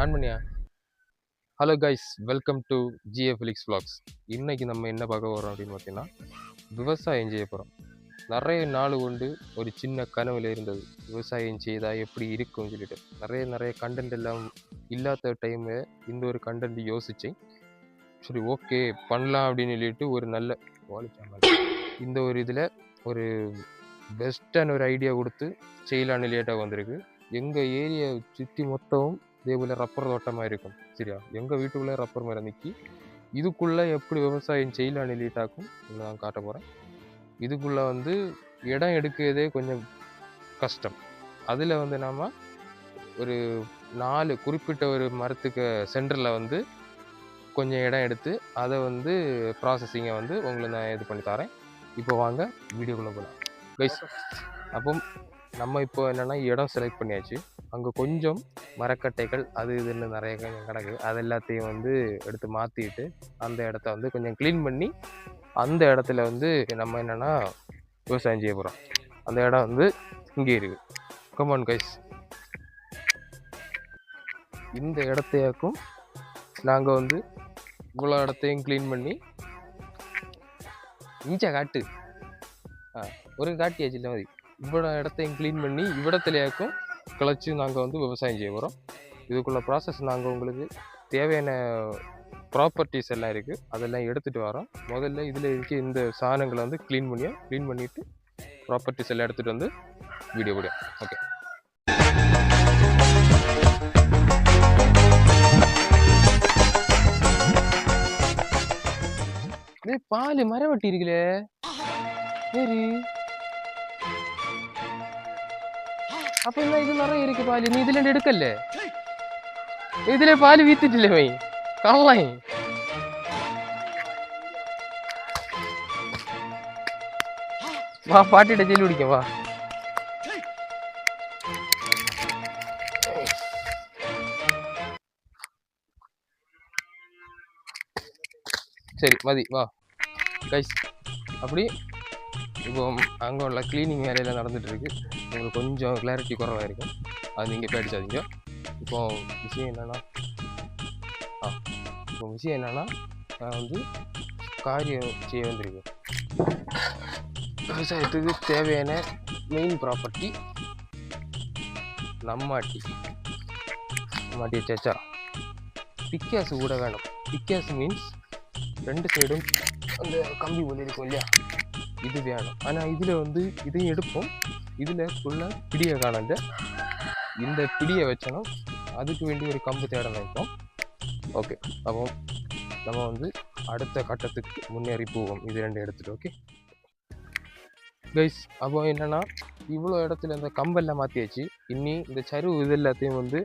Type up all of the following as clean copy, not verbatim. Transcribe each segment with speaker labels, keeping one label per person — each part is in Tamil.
Speaker 1: ஆன் பண்ணியா? Hello guys, welcome to GA Flix vlogs. இன்னைக்கு நம்ம என்ன பார்க்க போகிறோம் அப்படின்னு பார்த்தீங்கன்னா, விவசாயம் செய்ய போகிறோம். நிறைய நாள் கொண்டு ஒரு சின்ன கனவுல இருந்தது, விவசாயம் செய்தால் எப்படி இருக்கும்னு சொல்லிட்டு. நிறைய கண்டென்ட் எல்லாம் இல்லாத டைமில் இந்த ஒரு கண்டென்ட் யோசித்தேன். சரி, ஓகே பண்ணலாம் அப்படின்னு சொல்லிட்டு ஒரு நல்ல இந்த ஒரு இதில் ஒரு பெஸ்ட்டான ஒரு ஐடியா கொடுத்து செய்யலான்னு லேட்டாக வந்திருக்கு. எங்கள் ஏரியா சுற்றி மொத்தம் இதே போல் ரப்பர் தோட்டமாக இருக்கும். சரியா, எங்கள் வீட்டுக்குள்ளே ரப்பர் மரம் நிற்கி இதுக்குள்ளே எப்படி விவசாயம் செய்யலான்னு லேட்டாக்கும் நான் காட்ட போகிறேன். இதுக்குள்ளே வந்து இடம் எடுக்கிறதே கொஞ்சம் கஷ்டம். அதில் வந்து நாம் ஒரு 4 குறிப்பிட்ட ஒரு மரத்துக்கு சென்டரில் வந்து கொஞ்சம் இடம் எடுத்து அதை வந்து ப்ராசஸிங்கை வந்து உங்களை நான் இது பண்ணி தரேன். இப்போ வாங்க வீடியோக்குள்ளே போகலாம் கைஸ். அப்போ நம்ம இப்போ என்னென்னா இடம் செலக்ட் பண்ணியாச்சு. அங்கே கொஞ்சம் மரக்கட்டைகள் அது இதுன்னு நிறைய கிடக்கு. அது எல்லாத்தையும் வந்து எடுத்து மாற்றிட்டு அந்த இடத்த வந்து கொஞ்சம் க்ளீன் பண்ணி அந்த இடத்துல வந்து நம்ம என்னென்னா விவசாயம் செய்ய போகிறோம். அந்த இடம் வந்து இங்கே இருக்குது. கமான் கைஸ், இந்த இடத்தையாக்கும் நாங்கள் வந்து இவ்வளோ இடத்தையும் க்ளீன் பண்ணி காட்டு ஒரு காட்டியாச்சு இல்லை மாதிரி இவ்வளோ இடத்தையும் க்ளீன் பண்ணி இவ்விடத்துலையாக்கும் கிளச்சி நாங்கள் வந்து விவசாயம் செய்ய போகிறோம். இதுக்குள்ள ப்ராசஸ் நாங்கள் உங்களுக்கு தேவையான ப்ராப்பர்ட்டிஸ் எல்லாம் இருக்குது, அதெல்லாம் எடுத்துகிட்டு வரோம். முதல்ல இதில் இருக்க இந்த சாதனங்களை வந்து க்ளீன் பண்ணிவிட்டு ப்ராப்பர்ட்டிஸ் எல்லாம் எடுத்துகிட்டு வந்து வீடியோ போடுவோம். ஓகே, இதே பால் மரம் வெட்டி இருக்குல்லே. சரி, அப்ப இது நிறைய இருக்கு பால். நீ இதுல எடுக்கல, இதுல பால் வீத்துட்டில்ல வை கல்லாய். வா பாட்டிட்ட ஜெயில் பிடிக்க வா. சரி மதி வா கைஸ். அப்படி இப்போ அங்கே உள்ள க்ளீனிங் வேலையெல்லாம் நடந்துட்டு இருக்கு. உங்களுக்கு கொஞ்சம் கிளாரிட்டி குறைவாக இருக்கும், அது நீங்கள் பேடிச்சாதீங்க. இப்போ விஷயம் என்னென்னா நான் வந்து காரியம் செய்ய வந்திருக்கேன். விவசாயத்துக்கு தேவையான மெயின் ப்ராப்பர்ட்டி நம்மாட்டி வச்சாச்சா. பிக்காசு கூட வேணும். பிக்காசு மீன்ஸ் 2 சைடும் அந்த கம்பி ஒலி இருக்கும் இல்லையா, இது வேணும். ஆனால் இதில் வந்து இதையும் எடுப்போம். இதில் ஃபுல்லாக பிடியை காணாங்க. இந்த பிடியை வச்சணும், அதுக்கு வேண்டி ஒரு கம்பு தேட நினைப்போம். ஓகே, அப்போ நம்ம வந்து அடுத்த கட்டத்துக்கு முன்னேறி போவோம். இது 2 எடுத்துகிட்டு. ஓகே கைஸ், அப்போ என்னென்னா இவ்வளோ இடத்துல இந்த கம்பெல்லாம் மாற்றியாச்சு. இன்னி இந்த சருவு இது எல்லாத்தையும் வந்து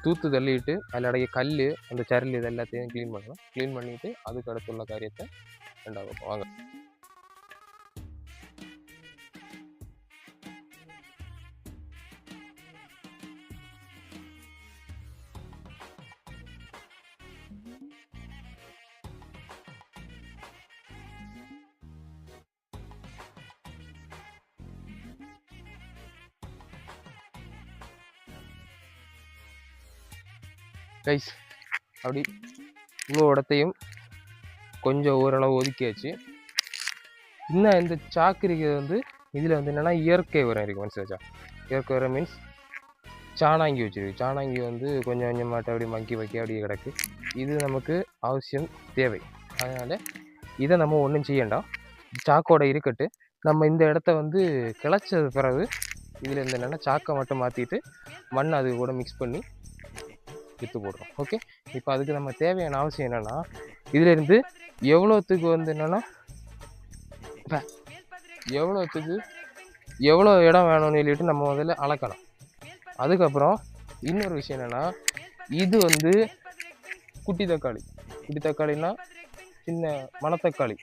Speaker 1: தூத்து தள்ளிட்டு அதில் அடைய கல், அந்த சரல் இது எல்லாத்தையும் க்ளீன் பண்ணணும். க்ளீன் பண்ணிவிட்டு அதுக்கு அடுத்துள்ள காரியத்தை 2வது வாங்க. கைஸ், அப்படி இவ்வளோ இடத்தையும் கொஞ்சம் ஓரளவு ஒதுக்கியாச்சு. இன்னும் இந்த சாக்கு இருக்கிறது வந்து இதில் வந்து என்னென்னா இயற்கை உரம் இருக்குது. மனசிலாச்சா, இயற்கை உரம் மீன்ஸ் சாணாங்கி வச்சுருக்கு. சாணாங்கி வந்து கொஞ்சம் கொஞ்சமாட்ட அப்படி மக்கி அப்படியே கிடக்கு. இது நமக்கு அவசியம் தேவை. அதனால் இதை நம்ம ஒன்றும் செய்யண்டாம், சாக்கோட இருக்கட்டு. நம்ம இந்த இடத்த வந்து கிளச்சது பிறகு இதில் இந்த என்னென்னா சாக்கை மட்டும் மாற்றிட்டு மண் அது கூட மிக்ஸ் பண்ணி விற்று போடுறோம். ஓகே, இப்போ அதுக்கு நம்ம தேவையான அவசியம் என்னென்னா இதிலேருந்து எவ்வளோத்துக்கு வந்து என்னென்னா எவ்வளோ இடம் வேணும்னு சொல்லிட்டு நம்ம முதல்ல அளக்கணும். அதுக்கப்புறம் இன்னொரு விஷயம் என்னென்னா, இது வந்து குட்டி தக்காளின்னா சின்ன மணத்தக்காளி.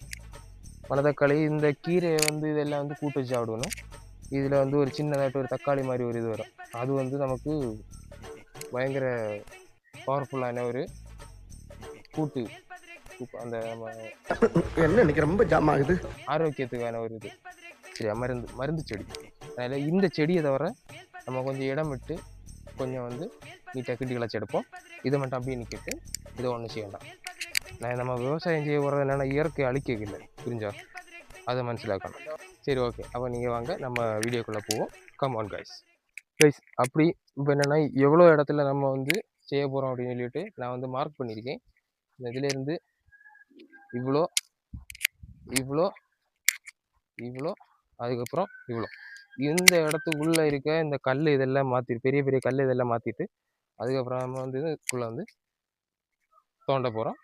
Speaker 1: இந்த கீரையை வந்து இதெல்லாம் வந்து கூட்டு வச்சு சாப்பிடணும். இதில் வந்து ஒரு சின்னதாட்டு ஒரு தக்காளி மாதிரி ஒரு இது வரும். அது வந்து நமக்கு பயங்கர பவர்ஃபுல்லான ஒரு கூட்டு. அந்த என்ன இன்னைக்கு ரொம்ப ஜாம் ஆகுது, ஆரோக்கியத்துக்கான ஒரு இது. சரியா, மருந்து செடி. அதனால் இந்த செடியை தவிர நம்ம கொஞ்சம் இடம் விட்டு கொஞ்சம் வந்து நீட்டாக கிட்டி கிளச்சி எடுப்போம். இதை மட்டும் அப்படியே நிற்கிட்டு இதை ஒன்றும் செய்ய வேண்டாம். நான் நம்ம விவசாயம் செய்ய போகிறது என்னென்னா இயற்கை அழிக்கவில்லை, புரிஞ்சா? அதை மனசிலாக்கணும். சரி, ஓகே. அப்போ நீங்கள் வாங்க நம்ம வீடியோக்குள்ளே போவோம். Come on guys. அப்படி இப்போ என்னென்னா எவ்வளோ இடத்துல நம்ம வந்து செய்ய போகிறோம் அப்படின்னு சொல்லிட்டு நான் வந்து மார்க் பண்ணியிருக்கேன். இந்த இதுலேருந்து இவ்வளோ இவ்வளோ இவ்வளோ அதுக்கப்புறம் இவ்வளோ இந்த இடத்துக்குள்ளே இருக்க இந்த கல் இதெல்லாம் மாற்றி பெரிய பெரிய கல் இதெல்லாம் மாற்றிட்டு அதுக்கப்புறம் நம்ம வந்து இதுக்குள்ளே வந்து தோண்ட போகிறோம்,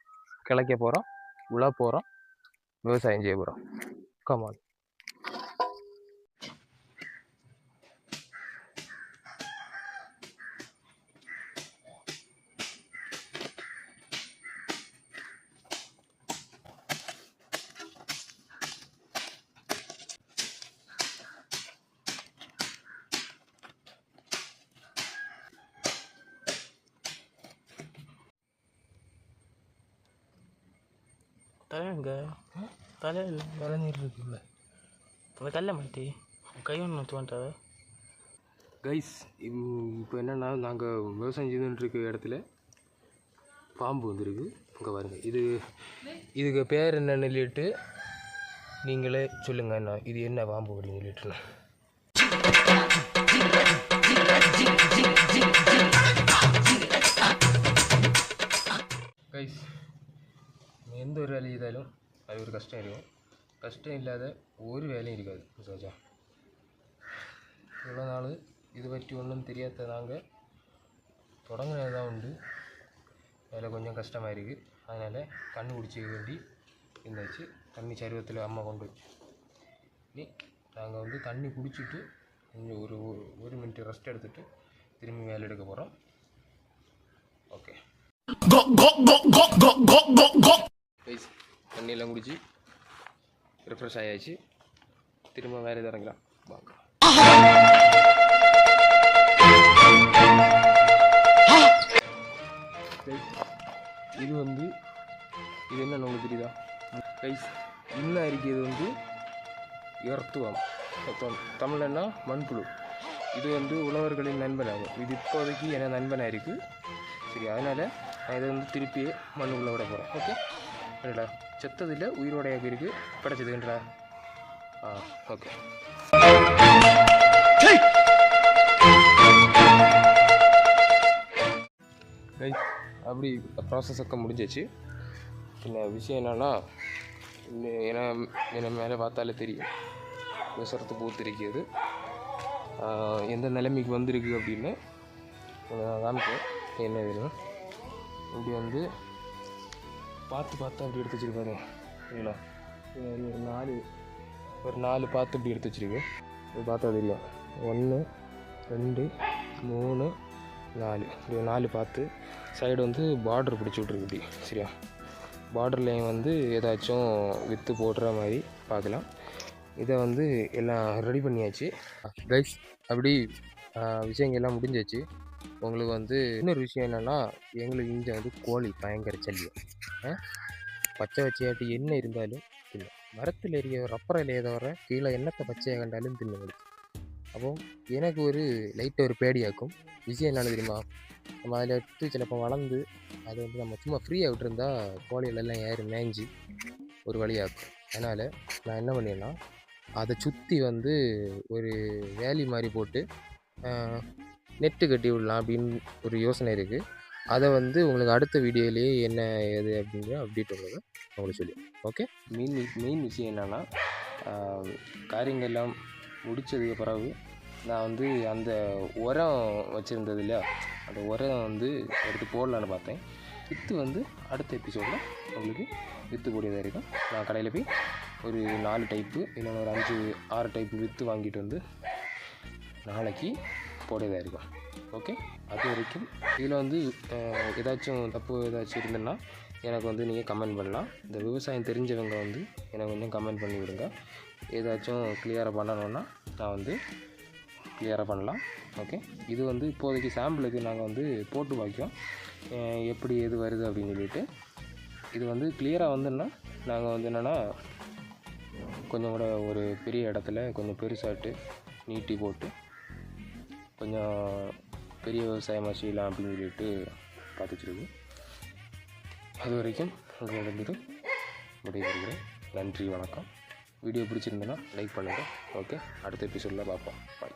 Speaker 1: கிளைக்க போகிறோம், உழ போகிறோம், விவசாயம் செய்ய போகிறோம். கமான்.
Speaker 2: தலைங்க தலையில்
Speaker 1: இளநீர் இருக்குல்ல,
Speaker 2: அந்த கல்லை மாட்டி கை ஒன்று தோன்றாது
Speaker 1: கைஸ். இப்போ என்னென்னா நாங்கள் விவசாயம் செய்துட்டு இருக்க இடத்துல பாம்பு வந்துருக்கு. இங்கே பாருங்க, இதுக்கு பேர் என்னன்னு சொல்லிட்டு நீங்களே சொல்லுங்க. என்ன இது என்ன பாம்பு அப்படின்னு சொல்லிட்டு கைஸ், எந்த ஒரு வேலை செய்தாலும் அது ஒரு கஷ்டம் இருக்கும். கஷ்டம் இல்லாத ஒரு வேலையும் இருக்காது. சோஜா இவ்வளோ நாள் இது பற்றி ஒன்றும் தெரியாத நாங்கள் தொடங்கினது தான் உண்டு. அதில் கொஞ்சம் கஷ்டமாக இருக்குது. அதனால் கண்ணு குடிச்சிக்க வேண்டி இருந்தாச்சு. தண்ணி சருவத்தில் அம்மா கொண்டு வச்சு நீ நாங்கள் வந்து தண்ணி குடிச்சிட்டு கொஞ்சம் ஒரு மினிட் ரெஸ்ட் எடுத்துகிட்டு திரும்பி வேலை எடுக்க போகிறோம். ஓகே கைஸ், தண்ணியெல்லாம் குடிச்சு ரிஃப்ரெஷ் ஆயாச்சு. திரும்ப வேறு எதாவது இறங்கலாம் வாங்க. இது வந்து இது என்னன்னு உங்களுக்கு தெரியுதா கைஸ்? இன்னும் இருக்கிறது வந்து எர்த்துவம், தமிழ்னா மண்புழு. இது வந்து உழவர்களின் நண்பனாகும். இது இப்போதைக்கு என்ன நண்பனாக இருக்குது. சரி, அதனால் நான் இதை வந்து திருப்பி மண்ணுக்குள்ளே விட போகிறேன். ஓகே இல்லைடா, செத்ததில்லை, உயிரோடையாக இருக்குது, படைச்சதுன்றா. ஓகே. அப்படி ப்ராசஸொക്കെ முடிஞ்சிச்சு. பின்ன விஷயம் என்னென்னா, என்னை மேலே பார்த்தாலே தெரியும் விசரத்து பூத்திருக்கிறது எந்த நிலைமைக்கு வந்திருக்கு அப்படின்னு நான் காமிப்பேன். என்ன வேணும் இப்படி வந்து பார்த்து அப்படி எடுத்து வச்சுருப்பாரு இல்லைங்களா? ஒரு நாலு பார்த்து இப்படி எடுத்து வச்சுருக்கு. இது பார்த்தா தெரியும். 1 2 3 4 இப்படி 4 பார்த்து சைடு வந்து பார்டர் பிடிச்சி விட்ருக்கு இப்படி. சரியா? பார்டர்லேயும் வந்து ஏதாச்சும் விற்று போடுற மாதிரி பார்க்கலாம். இதை வந்து எல்லாம் ரெடி பண்ணியாச்சு கைஸ். அப்படி விஷயங்கள்லாம் முடிஞ்சிச்சு. உங்களுக்கு வந்து இன்னொரு விஷயம் என்னென்னா, எங்களுக்கு இங்கே வந்து கோழி பயங்கர சல்லியம். பச்சை வச்சையாட்டி என்ன இருந்தாலும் தின்னு. மரத்தில் எரிய ரப்பரையில் ஏதோ கீழே என்னத்தை பச்சையாக கண்டாலும் தின்னு. அப்போ எனக்கு ஒரு லைட்டாக ஒரு பேடியாக்கும். விஷயம் என்னென்னு தெரியுமா? நம்ம அதில் எடுத்து சிலப்போ வளர்ந்து அதை வந்து நம்ம சும்மா ஃப்ரீயாக விட்டுருந்தா கோழிகளெல்லாம் ஏறி மேய்ஞ்சி ஒரு வழியாக்கும். அதனால் நான் என்ன பண்ணேன்னா, அதை சுற்றி வந்து ஒரு வேலி மாதிரி போட்டு நெட்டு கட்டி விடலாம் அப்படின்னு ஒரு யோசனை இருக்குது. அதை வந்து உங்களுக்கு அடுத்த வீடியோலேயே என்ன ஏது அப்படிங்கிற அப்டேட் உங்களுக்கு சொல்லி. ஓகே. மெயின் விஷயம் என்னென்னா, காரியங்கள்லாம் முடித்ததுக்கு பிறகு நான் வந்து அந்த உரம் வச்சுருந்தது இல்லையா, அந்த உரம் வந்து எடுத்து போடலான்னு பார்த்தேன். விற்று வந்து அடுத்த எபிசோடில் உங்களுக்கு விற்றுக்கூடியதாக இருக்கும். நான் கடையில் போய் ஒரு 4 டைப்பு இல்லைன்னா ஒரு 5-6 டைப்பு விற்று வாங்கிட்டு வந்து நாளைக்கு போடையதாக இருக்கும். ஓகே. அது வரைக்கும் இதில் வந்து ஏதாச்சும் தப்பு ஏதாச்சும் இருந்ததுன்னா எனக்கு வந்து நீங்கள் கமெண்ட் பண்ணலாம். இந்த விவசாயம் தெரிஞ்சவங்க வந்து எனக்கு கொஞ்சம் கமெண்ட் பண்ணி விடுங்க. ஏதாச்சும் கிளியராக பண்ணணுன்னா நான் வந்து கிளியராக பண்ணலாம். ஓகே. இது வந்து இப்போதைக்கு சாம்பிளுக்கு நாங்கள் வந்து போட்டு வைக்கோம் எப்படி எது வருது அப்படின்னு சொல்லிட்டு. இது வந்து கிளியராக வந்துன்னா நாங்கள் வந்து என்னென்னா கொஞ்சம் கூட ஒரு பெரிய இடத்துல கொஞ்சம் பெருசாட்டு நீட்டி போட்டு கொஞ்சம் பெரிய விவசாயமாக செய்யலாம் அப்படின்னு சொல்லிட்டு பார்த்து வச்சுருக்கு. அது வரைக்கும் உங்களிடமிருந்து விடைபெறுகிறேன். நன்றி, வணக்கம். வீடியோ பிடிச்சிருந்தேன்னா லைக் பண்ணுங்கள். ஓகே, அடுத்த எபிசோடில் பார்ப்போம். பாய்.